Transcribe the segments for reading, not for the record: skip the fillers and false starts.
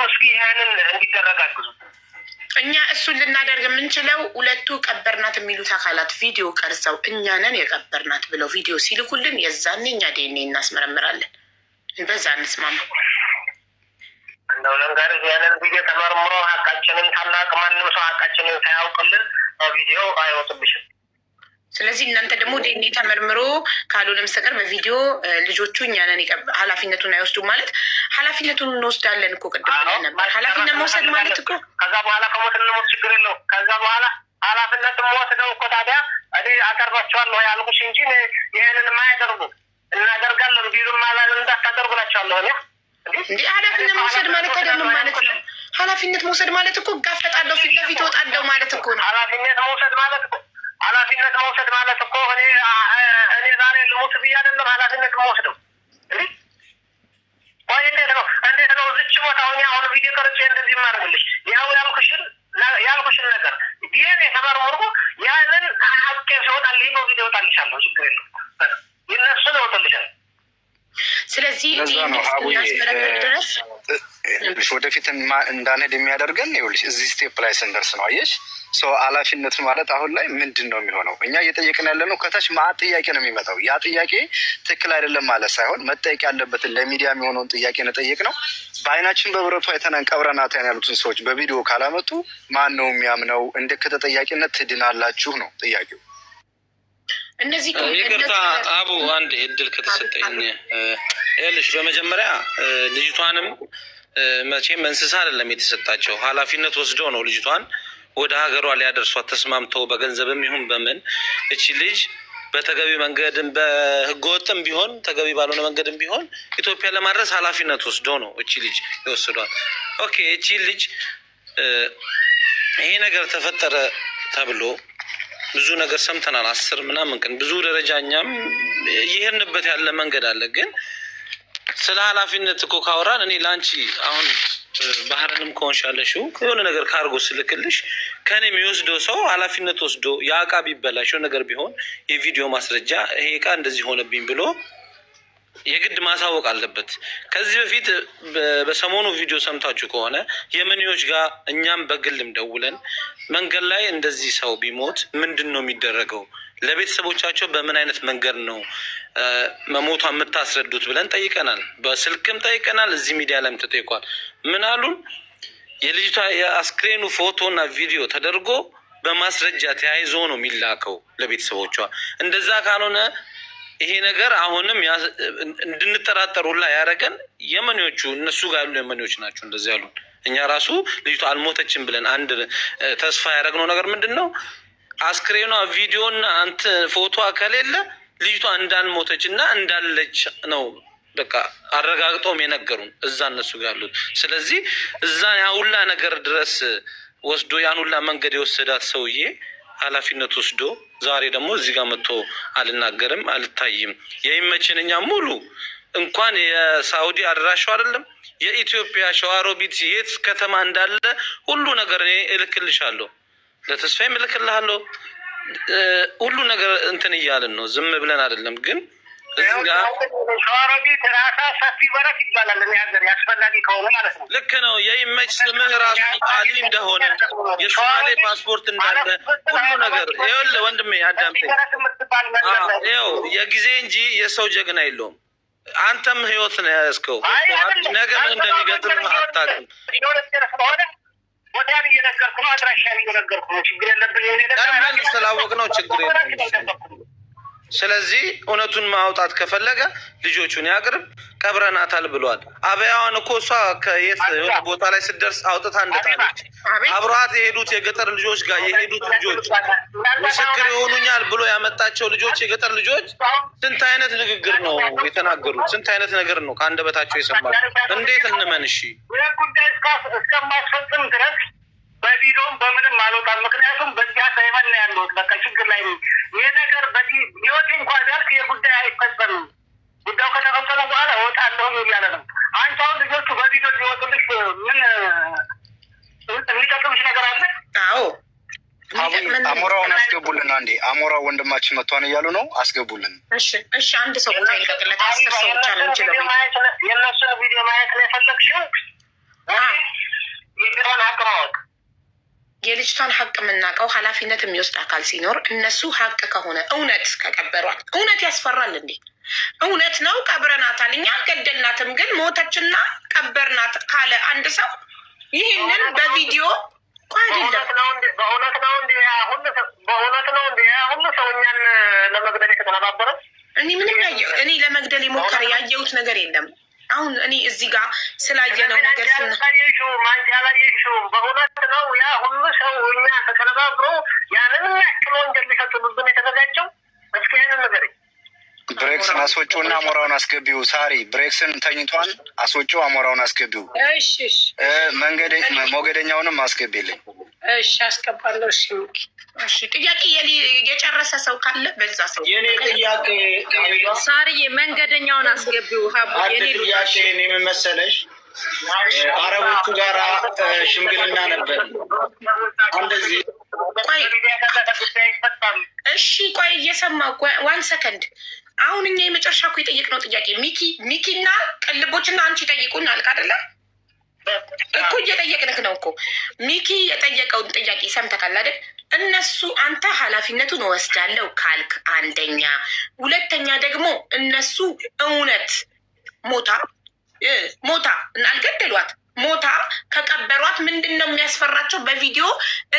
እስኪ ይህንን እንዲደረግ አግዙ። እኛ እሱን ልናደርግ የምንችለው ሁለቱ ቀበርናት የሚሉት አካላት ቪዲዮ ቀርጸው እኛንን የቀበርናት ብለው ቪዲዮ ሲልኩልን የዛኔ እኛ ዲኤንኤ እናስመረምራለን። በዛ እንስማማ። እንደው ለንጋሪት ያንን ቪዲዮ ተመርምሮ ሀቃችንን ታላቅ ማንም ሰው ሀቃችንን ሳያውቅልን ቪዲዮ አይወጥብሽም። ስለዚህ እናንተ ደግሞ ዲኤንኤ ተመርምሮ ካልሆነ በስተቀር በቪዲዮ ልጆቹ እኛንን ኃላፊነቱን አይወስዱም ማለት ኃላፊነቱን እንወስዳለን እኮ ቅድም ብለን ነበር። ኃላፊነት መውሰድ ማለት እኮ ከዛ በኋላ ከሞት እንሞት ችግር የለው። ከዛ በኋላ ኃላፊነት መወስደው እኮ ታዲያ እኔ አቀርባቸዋለሁ ያልኩሽ እንጂ ይህንን የማያደርጉ እናደርጋለን ቢሉም እንዳታደርጉ ናቸዋለሁ። እንዲ ኃላፊነት መውሰድ ማለት አይደለም ማለት ነው። ኃላፊነት መውሰድ ማለት እኮ ጋፈጣለሁ ፊት ለፊት ወጣለሁ ማለት እኮ ነው። ኃላፊነት መውሰድ ማለት እኮ እኔ ዛሬ ልሞት ብዬ አይደለም ኃላፊነት መወስደው። ወይ እንዴት ነው ዝች ቦታ አሁን ቪዲዮ ቀርጬ እንደዚህ ማድረግልሽ ያው ያልኩሽን ነገር ዲኤንኤ ተመርምሮ ያንን ሀቄ ሲወጣልኝ በቪዲዮ ወጣልሻለሁ። ችግር የለም ይነሱን ይወጣልሻል። ስለዚህ ድረስ ወደፊት እንዳንሄድ የሚያደርገን ይኸውልሽ እዚህ ስቴፕ ላይ ስንደርስ ነው። አየሽ ሰው ኃላፊነት ማለት አሁን ላይ ምንድን ነው የሚሆነው? እኛ እየጠየቅን ያለ ነው ከታች ማዕት ጥያቄ ነው የሚመጣው። ያ ጥያቄ ትክክል አይደለም ማለት ሳይሆን መጠየቅ ያለበትን ለሚዲያ የሚሆነውን ጥያቄ ነጠየቅ ነው። በአይናችን በብረቱ አይተናን ቀብረናታን ያሉትን ሰዎች በቪዲዮ ካላመጡ ማን ነው የሚያምነው? እንደ ከተጠያቂነት ትድናላችሁ ነው ጥያቄው። እነዚህ ይቅርታ አቡ አንድ እድል ከተሰጠኝ ይኸውልሽ፣ በመጀመሪያ ልጅቷንም መቼም እንስሳ አይደለም የተሰጣቸው ኃላፊነት ወስዶ ነው ልጅቷን ወደ ሀገሯ ሊያደርሷት ተስማምተው በገንዘብም ይሁን በምን እቺ ልጅ በተገቢ መንገድም በህገወጥም ቢሆን ተገቢ ባልሆነ መንገድም ቢሆን ኢትዮጵያ ለማድረስ ኃላፊነት ወስዶ ነው እቺ ልጅ ይወስዷል። ኦኬ እቺ ልጅ ይሄ ነገር ተፈጠረ ተብሎ ብዙ ነገር ሰምተናል። 10 ምናምን ቀን ብዙ ደረጃ እኛም ይሄንበት ያለ መንገድ አለ። ግን ስለ ኃላፊነት እኮ ካወራን እኔ ላንቺ አሁን ባህርንም ከሆንሻለሽው የሆነ ነገር ካርጎ ስልክልሽ ከኔ የሚወስደው ሰው ኃላፊነት ወስዶ ያ ዕቃ ቢበላሽው ነገር ቢሆን የቪዲዮ ማስረጃ ይሄ ዕቃ እንደዚህ ሆነብኝ ብሎ የግድ ማሳወቅ አለበት። ከዚህ በፊት በሰሞኑ ቪዲዮ ሰምታችሁ ከሆነ የመኒዎች ጋር እኛም በግልም ደውለን መንገድ ላይ እንደዚህ ሰው ቢሞት ምንድን ነው የሚደረገው፣ ለቤተሰቦቻቸው በምን አይነት መንገድ ነው መሞቷ የምታስረዱት ብለን ጠይቀናል። በስልክም ጠይቀናል። እዚህ ሚዲያ ላይም ተጠይቋል። ምን አሉን? የልጅቷ የአስክሬኑ ፎቶ እና ቪዲዮ ተደርጎ በማስረጃ ተያይዞ ነው የሚላከው ለቤተሰቦቿ። እንደዛ ካልሆነ ይሄ ነገር አሁንም እንድንጠራጠሩላ ያደረገን የመኒዎቹ እነሱ ጋር ያሉ የመኒዎች ናቸው እንደዚህ ያሉን። እኛ ራሱ ልጅቷ አልሞተችም ብለን አንድ ተስፋ ያደረግነው ነገር ምንድን ነው አስክሬኗ ቪዲዮና አንተ ፎቶ ከሌለ ልጅቷ እንዳልሞተች እና እንዳለች ነው በቃ አረጋግጠውም የነገሩን እዛ እነሱ ጋር ያሉት። ስለዚህ እዛ ያውላ ነገር ድረስ ወስዶ ያኑላ መንገድ የወሰዳት ሰውዬ ኃላፊነት ወስዶ ዛሬ ደግሞ እዚህ ጋር መጥቶ አልናገርም አልታይም የሚመችን እኛ ሙሉ እንኳን የሳውዲ አድራሻው አይደለም የኢትዮጵያ ሸዋሮቢት የት ከተማ እንዳለ ሁሉ ነገር እኔ እልክልሻለሁ፣ ለተስፋዬም እልክልሃለሁ። ሁሉ ነገር እንትን እያልን ነው፣ ዝም ብለን አይደለም። ግን እዚህ ጋር ሸዋሮቢት ራሳ ሰፊ በረት ይባላል ሀገር ያስፈላጊ ከሆነ ማለት ነው። ልክ ነው። የኢሜጅ ስምህ ራሱ አሊ እንደሆነ የሶማሌ ፓስፖርት እንዳለ ሁሉ ነገር ይኸውልህ ወንድሜ አዳምጠኝ። ይኸው የጊዜ እንጂ የሰው ጀግና የለውም። አንተም ህይወት ነው ያዝከው። ነገ ምን እንደሚገጥም አታውቅም። ወዲያን እየነገርኩ ነው፣ አድራሻን እየነገርኩ ነው። ችግር የለብኝ ቀድመን ስላወቅ ነው ችግር የለም። ስለዚህ እውነቱን ማውጣት ከፈለገ ልጆቹን ያቅርብ። ቀብረናታል ብለዋል። አበያዋን እኮ እሷ ከየት ቦታ ላይ ስትደርስ አውጥታ እንደጣለች አብረሃት የሄዱት የገጠር ልጆች ጋር የሄዱት ልጆች ምስክር ይሆኑኛል ብሎ ያመጣቸው ልጆች የገጠር ልጆች ስንት አይነት ንግግር ነው የተናገሩት? ስንት አይነት ነገር ነው ከአንደበታቸው የሰማሉ? እንዴት እንመን? እሺ ጉዳይ እስከማስፈጽም ድረስ በቪዲዮም በምንም አልወጣም። ምክንያቱም በዚያ ሳይሆን ነው ያለሁት። በቃ ችግር ላይ ይህ ነገር በዚህ ህይወት እንኳን ያልክ የጉዳይ አይፈጸምም። ጉዳዩ ከተፈጸመ በኋላ እወጣለሁ እያለ ነው። አንተ አሁን ልጆቹ በቪዲዮ ሊወጡልሽ ምን የሚጠቅምሽ ነገር አለ? አዎ አሞራውን አስገቡልን። አንዴ አሞራው ወንድማችን መጥቷን እያሉ ነው፣ አስገቡልን። እሺ አንድ ሰው ቦታ ይልቀቅለት። 10 ሰው ብቻ ነው የሚችለው። የእነሱን ቪዲዮ ማየት ነው የፈለግሽው? የልጅቷን ሀቅ የምናውቀው ኃላፊነት የሚወስድ አካል ሲኖር እነሱ ሀቅ ከሆነ እውነት ከቀበሯት እውነት ያስፈራል እንዴ? እውነት ነው ቀብረናታል፣ እኛ ገደልናትም፣ ግን ሞተችና ቀበርናት ካለ አንድ ሰው ይህንን በቪዲዮ አይደለም በእውነት ነው እንዲ ሁሉ ሰው እኛን ለመግደል የተተባበረ እኔ ምንም እኔ ለመግደል የሞከረ ያየሁት ነገር የለም። አሁን እኔ እዚህ ጋር ስላየነው ነገር ያላየሽው በእውነት ነው ያ ሁሉ ሰው እኛ ተተባብሮ ያንን ያክል ወንጀል ሊፈጽሙብን የተዘጋጀው። እስኪ ይህንን ነገር ብሬክስን አስወጪው እና አሞራውን አስገቢው። ሳሪ ብሬክስን ተኝቷል፣ አስወጪው፣ አሞራውን አስገቢው። ሞገደኛውንም አስገቢልኝ። እሺ አስገባለሁ። እሺ ጥያቄ የጨረሰ ሰው ካለ በዛ ሰው የኔ ጥያቄ ሳርዬ መንገደኛውን አስገቢው። የኔ ጥያቄ ምን መሰለሽ፣ አረቦቹ ጋራ ሽምግልና ነበር እንደዚህ። እሺ ቆይ እየሰማሁ ዋን ሰከንድ። አሁን እኛ የመጨረሻ እኮ የጠየቅነው ጥያቄ ሚኪና ቅልቦችና አንቺ ጠይቁን አልክ አይደለ እኮ? እየጠየቅንክ ነው እኮ። ሚኪ የጠየቀውን ጥያቄ ሰምተካል አይደል? እነሱ አንተ ኃላፊነቱን ወስዳለሁ ካልክ አንደኛ፣ ሁለተኛ ደግሞ እነሱ እውነት ሞታ አልገደሏት፣ ሞታ ከቀበሯት ምንድን ነው የሚያስፈራቸው? በቪዲዮ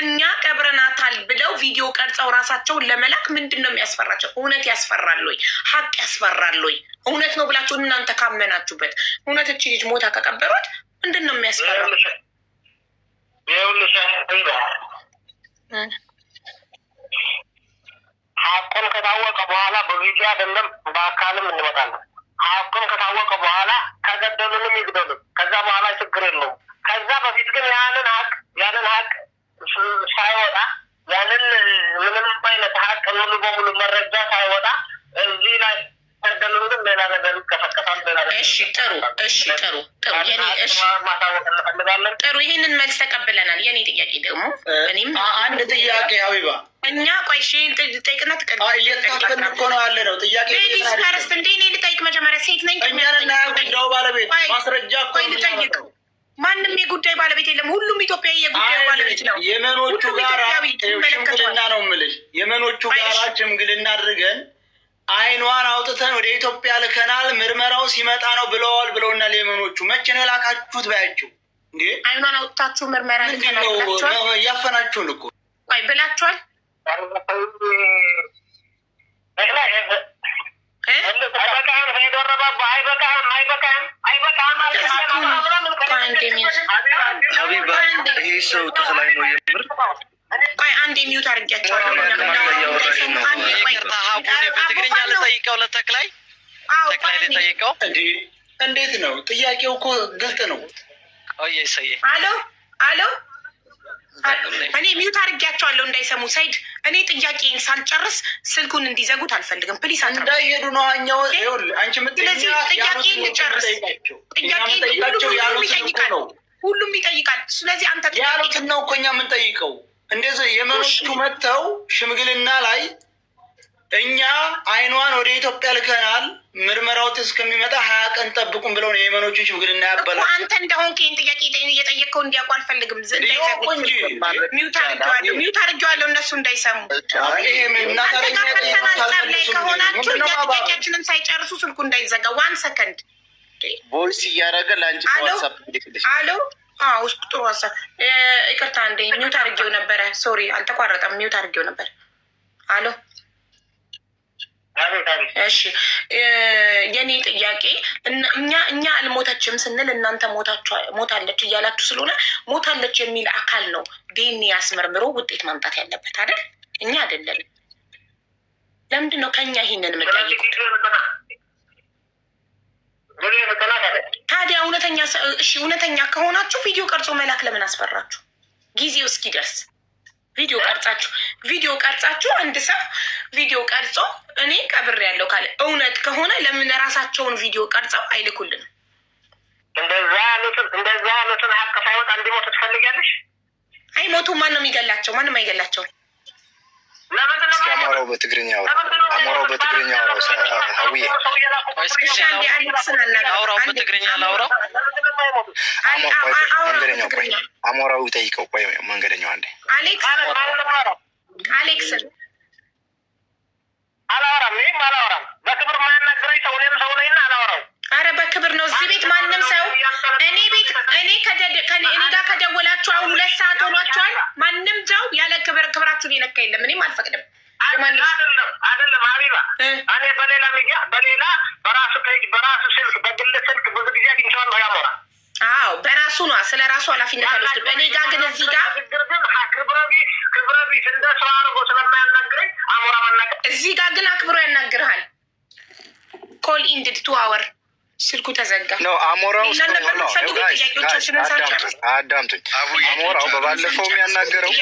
እኛ ቀብረናታል ብለው ቪዲዮ ቀርጸው ራሳቸውን ለመላክ ምንድን ነው የሚያስፈራቸው? እውነት ያስፈራል ወይ? ሀቅ ያስፈራል ወይ? እውነት ነው ብላችሁ እናንተ ካመናችሁበት እውነት እቺ ልጅ ሞታ ከቀበሯት ምንድን ነው የሚያስፈራው? ሀቁን ከታወቀ በኋላ በቪዲዮ አይደለም በአካልም እንመጣለን። ሀቁን ከታወቀ በኋላ ከገደሉንም ይግደሉን፣ ከዛ በኋላ ችግር የለውም። ከዛ በፊት ግን ያንን ሀቅ ሳይወጣ ያንን ምንም አይነት ሀቅ ሙሉ በሙሉ መረጃ ሳይወጣ እዚህ ላይ ገደሉንም ሌላ ነገር ይቀሰቀሳል። እሺ ጥሩ ማሳወቅ እንፈልጋለን። ጥሩ ይህንን መልስ ተቀብለናል። የኔ ጥያቄ ደግሞ እኔም አንድ ጥያቄ ሀቢባ እኛ ቆይ ጠይቅና እየተካፈልን እኮ ነው ያለ ነው ጥያቄ ፈርስት እንዴ እኔ ልጠይቅ መጀመሪያ። ሴት ነኝ እኛንና ጉዳዩ ባለቤት ማስረጃ እኮ ልጠይቅ። ማንም የጉዳይ ባለቤት የለም። ሁሉም ኢትዮጵያዊ የጉዳዩ ባለቤት ነው። የመኖቹ ጋራ ሽምግልና ነው የምልሽ። የመኖቹ ጋራ ሽምግልና አድርገን አይኗን አውጥተን ወደ ኢትዮጵያ ልከናል፣ ምርመራው ሲመጣ ነው ብለውናል የመኖቹ። መቼ ነው የላካችሁት ባያችሁ እንዴ? አይኗን አውጥታችሁ ምርመራ ልከናል እያፈናችሁን እኮ ቆይ ብላችኋል። ይሄ ሰው ተክላይ ነው የምር። ቆይ አንዴ ሚዩት አድርጊያቸዋለሁ። በትግርኛ ልጠይቀው ለተክላይ ልጠይቀው። እንዴት ነው ጥያቄው? እኮ ግልጥ ነው። አሎ እኔ ሚዩት አድርጊያቸዋለሁ እንዳይሰሙ። ሳይድ እኔ ጥያቄን ሳልጨርስ ስልኩን እንዲዘጉት አልፈልግም። ፕሊስ እንዳይሄዱ ነው አኛው አንቺ ስለዚህ ጥያቄ ልጨርስ። ሁሉም ይጠይቃል። ስለዚህ አንተ ያሉትን ነው እኮ እኛ የምንጠይቀው። እንደዚህ የመኖቹ መጥተው ሽምግልና ላይ እኛ አይኗን ወደ ኢትዮጵያ ልከናል፣ ምርመራው እስከሚመጣ 20 ቀን ጠብቁም ብለው ነው የመኖቹን ሽምግልና ያበላል። አንተ እንደሆንክ ይህን ጥያቄ እየጠየቀው እንዲያውቁ አልፈልግም። ሚዩት አድርጌዋለሁ እነሱ እንዳይሰሙ። ላይ ከሆናችሁ ጥያቄያችንን ሳይጨርሱ ስልኩ እንዳይዘጋ። ዋን ሰከንድ ቮይስ እያደረገ ለአንቺ ዋትሳፕ አሎ ውስጥ ጥሩ ሀሳብ። ይቅርታ እንደ ሚዩት አድርጌው ነበረ። ሶሪ አልተቋረጠም። ሚዩት አድርጌው ነበር። አሎ እሺ የኔ ጥያቄ እኛ አልሞተችም ስንል እናንተ ሞታለች እያላችሁ ስለሆነ ሞታለች የሚል አካል ነው ዲኤንኤ ያስመርምሮ ውጤት ማምጣት ያለበት አይደል? እኛ አይደለን። ለምንድን ነው ከኛ ይሄንን የምጠይቁት? ታዲያ እውነተኛ ከሆናችሁ ቪዲዮ ቀርጾ መላክ ለምን አስፈራችሁ? ጊዜው እስኪደርስ ቪዲዮ ቀርጻችሁ አንድ ሰው ቪዲዮ ቀርጾ እኔ ቀብር ያለው ካለ እውነት ከሆነ ለምን ራሳቸውን ቪዲዮ ቀርጸው አይልኩልንም? እንደዛ ያሉትን ሀቅ ሳይወጣ እንዲሞቱ ትፈልጊያለሽ? አይሞቱ። ማን ነው የሚገላቸው? ማንም አይገላቸው። እስኪ አሞራው በትግርኛ አውራው ሀዊዬ አውራው በትግርኛ ላውራው መንገደኛው ቆይ አሞራው ይጠይቀው። ቆይ መንገደኛው አንዴ አሌክስ አላወራም። በክብር ማያናገረኝ ሰው እኔም ሰው ነኝና አላወራም። አረ በክብር ነው እዚህ ቤት ማንም ሰው እኔ ጋር ከደወላችሁ አሁን 2 ሰዓት ሆኗችኋል። ማንም ሰው ያለ ክብራችሁን የነካ የለም። እኔም አልፈቅድም። አይደለም ሀቢባ እኔ በሌላ ሚዲያ በራሱ ፔጅ በራሱ ስልክ በግል ስልክ ብዙ ጊዜ አግኝቼዋለሁ። ያሞራ አዎ በራሱ ነው ስለ ራሱ ኃላፊነት አልወስድም። እኔ ጋር ግን እዚህ ጋር ክብረቢስ እንደ ሰው አድርጎ ስለማያናግረኝ አሞራ መናገር እዚህ ጋር ግን አክብሮ ያናግርሃል። ኮል ኢንድድ 2 hour ስልኩ ተዘጋ። አሞራው አዳምጡኝ። አሞራው በባለፈው የሚያናገረው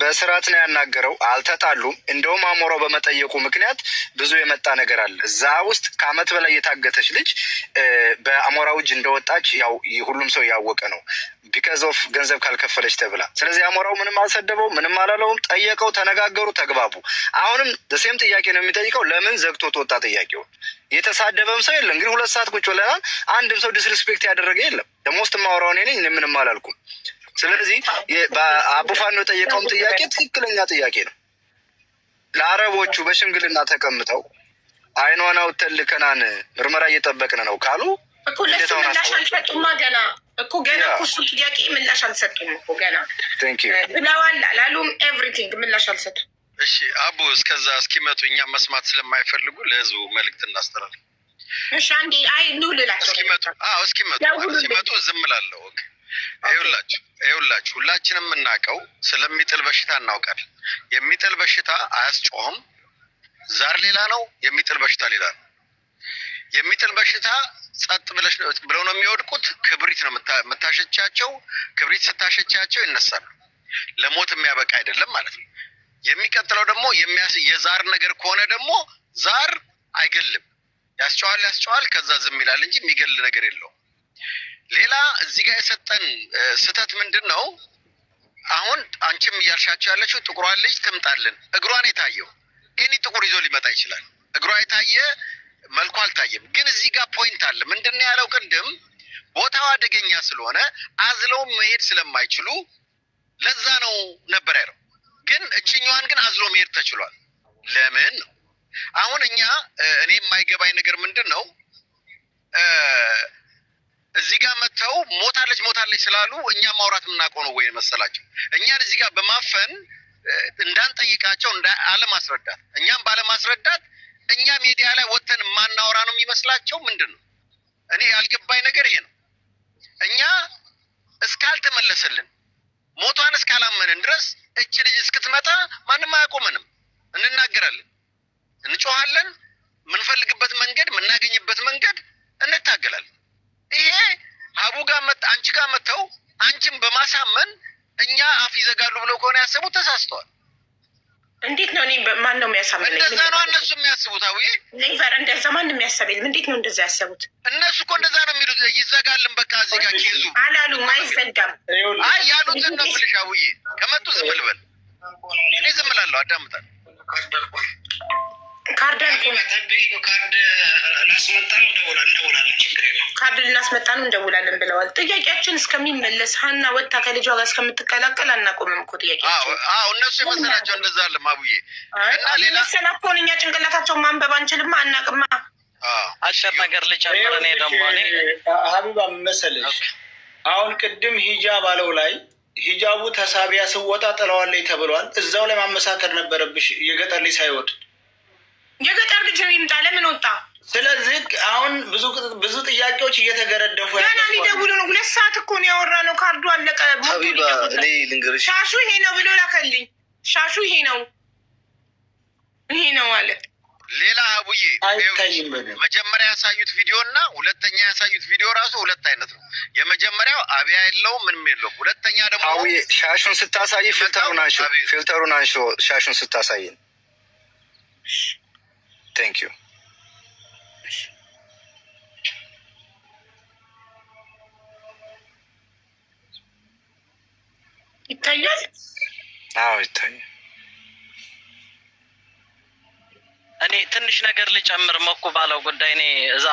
በስርዓት ነው ያናገረው። አልተጣሉም። እንደውም አሞራው በመጠየቁ ምክንያት ብዙ የመጣ ነገር አለ። እዛ ውስጥ ከአመት በላይ የታገተች ልጅ በአሞራው እጅ እንደወጣች ያው ሁሉም ሰው ያወቀ ነው። ቢካዝ ኦፍ ገንዘብ ካልከፈለች ተብላ። ስለዚህ አሞራው ምንም አልሰደበው፣ ምንም አላለውም። ጠየቀው፣ ተነጋገሩ፣ ተግባቡ። አሁንም ደሴም ጥያቄ ነው የሚጠይቀው። ለምን ዘግቶት ወጣ? ጥያቄው የተሳደበም ሰው የለም። እንግዲህ 2 ሰዓት ቁጭ ብለናል። አንድም ሰው ዲስሪስፔክት ያደረገ የለም። ደግሞ ውስጥ ማወራው እኔ ነኝ። ምንም አላልኩም። ስለዚህ አቡፋኖ የጠየቀውም ጥያቄ ትክክለኛ ጥያቄ ነው። ለአረቦቹ በሽምግልና ተቀምጠው አይኗን አውጥተን ልከናን ምርመራ እየጠበቅን ነው ካሉ እኮ ለሱ ምላሽ አልሰጡማ። ገና እኮ እሱ ጥያቄ ምላሽ አልሰጡም እኮ ገና ብለዋል አላሉም። ኤቭሪቲንግ ምላሽ አልሰጡም። እሺ አቡ እስከዛ እስኪመጡ እኛ መስማት ስለማይፈልጉ ለህዝቡ መልዕክት እናስተላልፍ። እሺ አንዴ ኑ ልላቸው እስኪመጡ ዝም እላለሁ። ይኸውላችሁ ሁላችንም የምናውቀው ስለሚጥል በሽታ እናውቃለን። የሚጥል በሽታ አያስጮህም። ዛር ሌላ ነው፣ የሚጥል በሽታ ሌላ ነው። የሚጥል በሽታ ጸጥ ብለው ነው የሚወድቁት። ክብሪት ነው የምታሸቻቸው። ክብሪት ስታሸቻቸው ይነሳሉ። ለሞት የሚያበቃ አይደለም ማለት ነው። የሚቀጥለው ደግሞ የዛር ነገር ከሆነ ደግሞ ዛር አይገልም። ያስጨዋል፣ ከዛ ዝም ይላል እንጂ የሚገል ነገር የለውም። ሌላ እዚህ ጋር የሰጠን ስህተት ምንድን ነው? አሁን አንቺም እያልሻቸው ያለችው ጥቁሯን ልጅ ትምጣልን። እግሯን የታየው ኤኒ ጥቁር ይዞ ሊመጣ ይችላል። እግሯ የታየ መልኩ አልታየም። ግን እዚህ ጋር ፖይንት አለ። ምንድን ነው ያለው? ቅድም ቦታው አደገኛ ስለሆነ አዝለው መሄድ ስለማይችሉ ለዛ ነው ነበር ያለው። ግን እችኛዋን ግን አዝሎ መሄድ ተችሏል። ለምን ነው አሁን እኔ የማይገባኝ ነገር ምንድን ነው? እዚህ ጋር መጥተው ሞታለች ስላሉ እኛ ማውራት የምናውቀው ነው ወይ መሰላቸው? እኛን እዚህ ጋር በማፈን እንዳንጠይቃቸው አለማስረዳት፣ እኛም ባለማስረዳት እኛ ሚዲያ ላይ ወጥተን ማናወራ ነው የሚመስላቸው። ምንድን ነው እኔ ያልገባኝ ነገር ይሄ ነው። እኛ እስካልተመለሰልን ሞቷን እስካላመንን ድረስ እች ልጅ እስክትመጣ ማንም አያቆመንም። እንናገራለን፣ እንጮሃለን፣ የምንፈልግበት መንገድ የምናገኝበት መንገድ እንታገላለን። ይሄ ሀቡ ጋር አንቺ ጋር መጥተው አንቺን በማሳመን እኛ አፍ ይዘጋሉ ብለው ከሆነ ያሰቡት ተሳስተዋል። እንዴት ነው? እኔ ማን ነው የሚያሳምነኝ? እንደዛ ነው እነሱ የሚያስቡት። አውዬ ኔቨር እንደዛ ማንም የሚያሰበኝ። እንዴት ነው እንደዛ ያሰቡት? እነሱ እኮ እንደዛ ነው የሚሉት። ይዘጋልን በቃ እዚህ ጋር ኬዙ አላሉም። አይዘጋም። ያሉትን ነው የምልሽ። አውዬ ከመጡ ዝም ልበል? እኔ ዝም እላለሁ፣ አዳምጣለሁ። ካርድ ልናስመጣ ነው እንደውላለን ብለዋል። ጥያቄያችን እስከሚመለስ ሀና ወጥታ ከልጇ ጋር እስከምትቀላቀል አናቆምም እኮ ጥያቄያችን። እነሱ የመሰላቸው እንደዛ አለ ማቡዬ እና ሌላ ሰላኮን እኛ ጭንቅላታቸውን ማንበብ አንችልማ፣ አናቅማ። አሸር ነገር ልጨምር። እኔ ደግሞ ሀቢባ መሰለሽ አሁን ቅድም ሂጃብ አለው ላይ ሂጃቡ ተሳቢያ ስወጣ ጥለዋለች ተብሏል። እዛው ላይ ማመሳከር ነበረብሽ። የገጠር ልጅ ሳይወድ የገጠር ልጅ ነው ይምጣ። ለምን ወጣ? ስለዚህ አሁን ብዙ ጥያቄዎች እየተገረደፉ ገና ሊደውሉ ነው። 2 ሰዓት እኮ ነው ያወራነው። ካርዱ አለቀ። ሻሹ ይሄ ነው ብሎ ላከልኝ። ሻሹ ይሄ ነው አለ። ሌላ አቡዬ መጀመሪያ ያሳዩት ቪዲዮ እና ሁለተኛ ያሳዩት ቪዲዮ ራሱ 2 አይነት ነው። የመጀመሪያው አብያ የለውም ምንም የለውም። ሁለተኛ ደግሞ አቡዬ ሻሹን ስታሳይ ፊልተሩን አንሾ ሻሹን ስታሳይን ቴንክ ዩ። ይታያል። አዎ ይታያል። እኔ ትንሽ ነገር ልጨምር መኩ ባለው ጉዳይ እኔ እዛ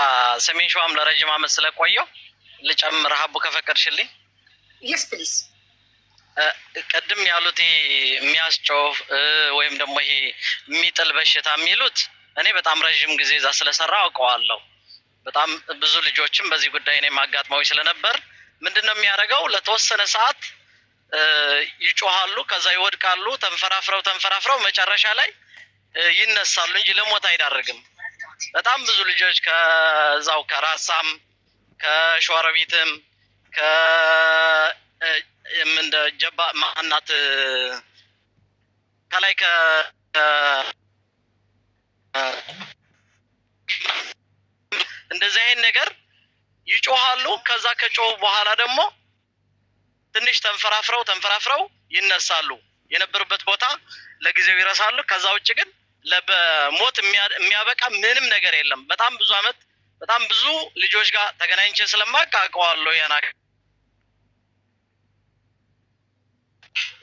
ሰሜን ሸዋም ለረጅም ዓመት ስለቆየው ልጨምር ሀቡ ከፈቀድሽልኝ? የስ ፕሊዝ። ቅድም ያሉት የሚያስጮህ ወይም ደግሞ ይሄ የሚጥል በሽታ የሚሉት እኔ በጣም ረዥም ጊዜ እዛ ስለሰራ አውቀዋለሁ። በጣም ብዙ ልጆችም በዚህ ጉዳይ እኔም አጋጥመው ስለነበር ምንድነው የሚያደርገው? ለተወሰነ ሰዓት ይጮሃሉ፣ ከዛ ይወድቃሉ፣ ተንፈራፍረው መጨረሻ ላይ ይነሳሉ እንጂ ለሞት አይዳርግም። በጣም ብዙ ልጆች ከዛው ከራሳም ከሸዋሮቢትም እንደ ጀባ ማናት ከላይ እንደዚህ አይነት ነገር ይጮሃሉ። ከዛ ከጮሁ በኋላ ደግሞ ትንሽ ተንፈራፍረው ይነሳሉ። የነበሩበት ቦታ ለጊዜው ይረሳሉ። ከዛ ውጭ ግን ለሞት የሚያበቃ ምንም ነገር የለም። በጣም ብዙ አመት በጣም ብዙ ልጆች ጋር ተገናኝቼ ስለማውቅ አውቀዋለሁ። ያና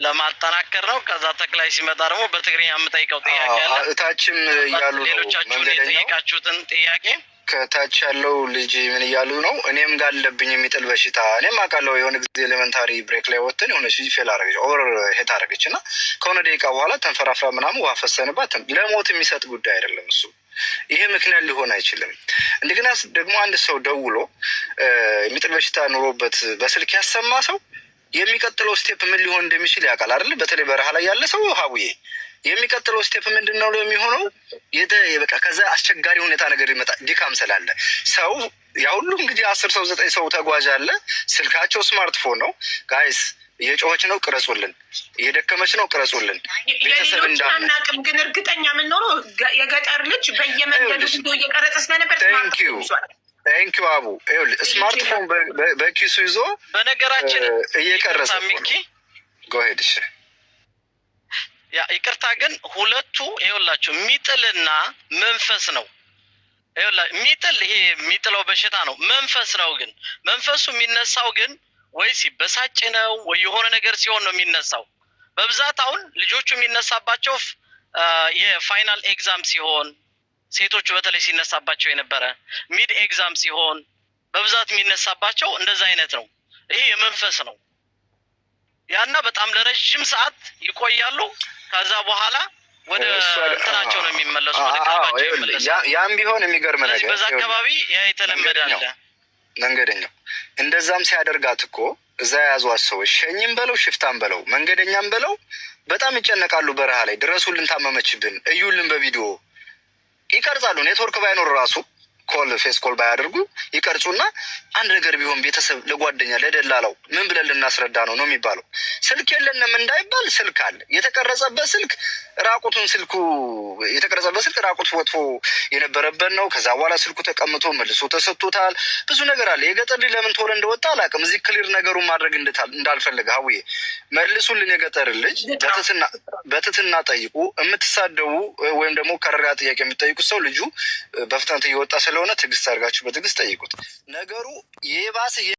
ለማጠናከር ነው። ከዛ ተክላይ ሲመጣ ደግሞ በትግርኛ የምጠይቀው ጥያቄ አለ። እታችም እያሉ ነው ሌሎቻችሁ የጠየቃችሁትን ጥያቄ ከታች ያለው ልጅ ምን እያሉ ነው? እኔም ጋር አለብኝ የሚጥል በሽታ። እኔም አውቃለሁ። የሆነ ጊዜ ኤሌመንታሪ ብሬክ ላይ ወጥተን የሆነች ልጅ ፌል አደረገች፣ ኦቨር ሄት አደረገች እና ከሆነ ደቂቃ በኋላ ተንፈራፍራ ምናምን ውሃ ፈሰንባት። ለሞት የሚሰጥ ጉዳይ አይደለም እሱ። ይሄ ምክንያት ሊሆን አይችልም። እንደገና ደግሞ አንድ ሰው ደውሎ የሚጥል በሽታ ኑሮበት በስልክ ያሰማ ሰው የሚቀጥለው ስቴፕ ምን ሊሆን እንደሚችል ያውቃል አይደል? በተለይ በረሃ ላይ ያለ ሰው ሀቡዬ የሚቀጥለው ስቴፕ ምንድን ነው የሚሆነው? በቃ ከዛ አስቸጋሪ ሁኔታ ነገር ይመጣል። ድካም ስላለ ሰው ያ ሁሉ እንግዲህ 10 ሰው 9 ሰው ተጓዥ አለ። ስልካቸው ስማርትፎን ነው። ጋይስ እየጮኸች ነው ቅረጹልን፣ እየደከመች ነው ቅረጹልን። ቤተሰብ እንዳናቅም ግን እርግጠኛ የምንኖረው የገጠር ልጅ በየመንገዱ ቪዲዮ እየቀረጸ ስለነበር ቴንኪው አቡ። ይኸውልህ ስማርትፎን በኪሱ ይዞ በነገራችን እየቀረጸ ጎሄድሽ ይቅርታ ግን ሁለቱ ይኸውላችሁ የሚጥልና መንፈስ ነው። የሚጥል ይሄ የሚጥለው በሽታ ነው፣ መንፈስ ነው። ግን መንፈሱ የሚነሳው ግን ወይ ሲበሳጭ ነው ወይ የሆነ ነገር ሲሆን ነው የሚነሳው። በብዛት አሁን ልጆቹ የሚነሳባቸው የፋይናል ኤግዛም ሲሆን፣ ሴቶቹ በተለይ ሲነሳባቸው የነበረ ሚድ ኤግዛም ሲሆን በብዛት የሚነሳባቸው እንደዛ አይነት ነው። ይሄ የመንፈስ ነው። ያና በጣም ለረጅም ሰዓት ይቆያሉ። ከዛ በኋላ ወደ እንትናቸው ነው የሚመለሱ፣ ወደ ቀልባቸው ይመለሳሉ። ያም ቢሆን የሚገርም ነገር በዛ አካባቢ ያ የተለመደ አለ። መንገደኛው እንደዛም ሲያደርጋት እኮ እዛ የያዟት ሰዎች ሸኝም በለው ሽፍታም በለው መንገደኛም በለው በጣም ይጨነቃሉ። በረሃ ላይ ድረሱልን፣ ታመመችብን፣ እዩልን፣ በቪዲዮ ይቀርጻሉ። ኔትወርክ ባይኖር ራሱ ኮል ፌስ ኮል ባያደርጉ ይቀርጹና አንድ ነገር ቢሆን ቤተሰብ ለጓደኛ ለደላላው ምን ብለን ልናስረዳ ነው የሚባለው። ስልክ የለንም እንዳይባል ስልክ አለ። የተቀረጸበት ስልክ ራቁቱን የተቀረጸበት ስልክ ራቁት ወጥፎ የነበረበት ነው። ከዛ በኋላ ስልኩ ተቀምጦ መልሶ ተሰጥቶታል። ብዙ ነገር አለ። የገጠር ልጅ ለምን ቶሎ እንደወጣ አላውቅም። እዚህ ክሊር ነገሩን ማድረግ እንዳልፈልግ ሀውዬ መልሱልን። የገጠር ልጅ በትትና ጠይቁ። የምትሳደቡ ወይም ደግሞ ከረሪያ ጥያቄ የምትጠይቁት ሰው ልጁ በፍጥነት እየወጣ ስለሆነ ትዕግስት አድርጋችሁ በትዕግስት ጠይቁት። ነገሩ የባሰ